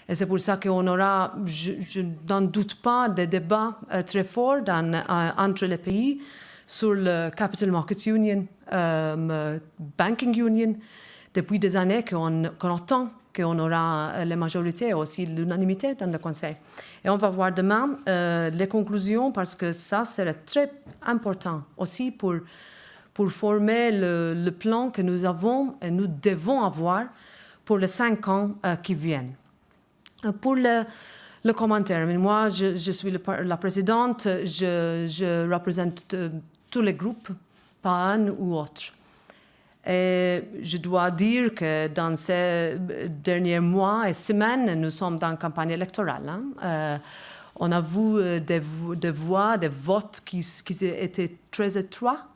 Et c'est pour ça qu'on aura, je n'en doute pas, des débats très forts entre les pays sur le Capital Markets Union, Banking Union, depuis des années qu'on attend qu'on aura la majorité et aussi l'unanimité dans le Conseil. Et on va voir demain les conclusions parce que ça serait très important aussi pour former le plan que nous avons et nous devons avoir pour les 5 ans qui viennent. Pour le commentaire, mais moi je suis la présidente, je représente tous les groupes, pas un ou autre. Et je dois dire que dans ces derniers mois et semaines, nous sommes dans une campagne électorale. On a vu des voix, des votes qui étaient très étroits.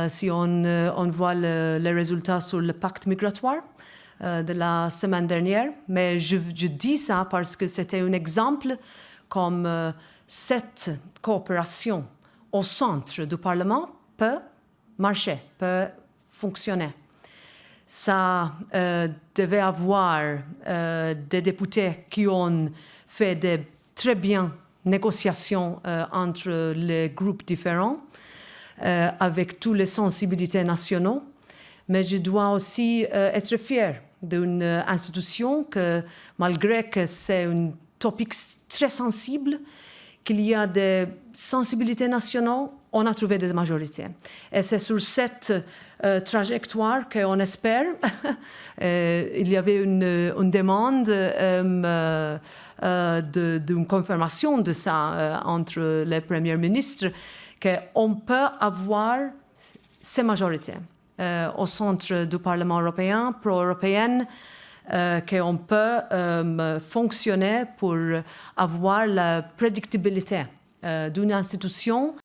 Si on voit les résultats sur le pacte migratoire de la semaine dernière. Mais je dis ça parce que c'était un exemple comme cette coopération au centre du Parlement peut marcher, peut fonctionner. Ça devait avoir des députés qui ont fait de très bien négociations entre les groupes différents, avec toutes les sensibilités nationales. Mais je dois aussi être fière d'une institution que, malgré que c'est un topic très sensible, qu'il y a des sensibilités nationales, on a trouvé des majorités. Et c'est sur cette trajectoire qu'on espère. Il y avait une demande d'une confirmation de ça entre les premiers ministres, qu'on peut avoir ces majorités au centre du Parlement européen, pro-européenne, qu'on peut fonctionner pour avoir la prédictibilité d'une institution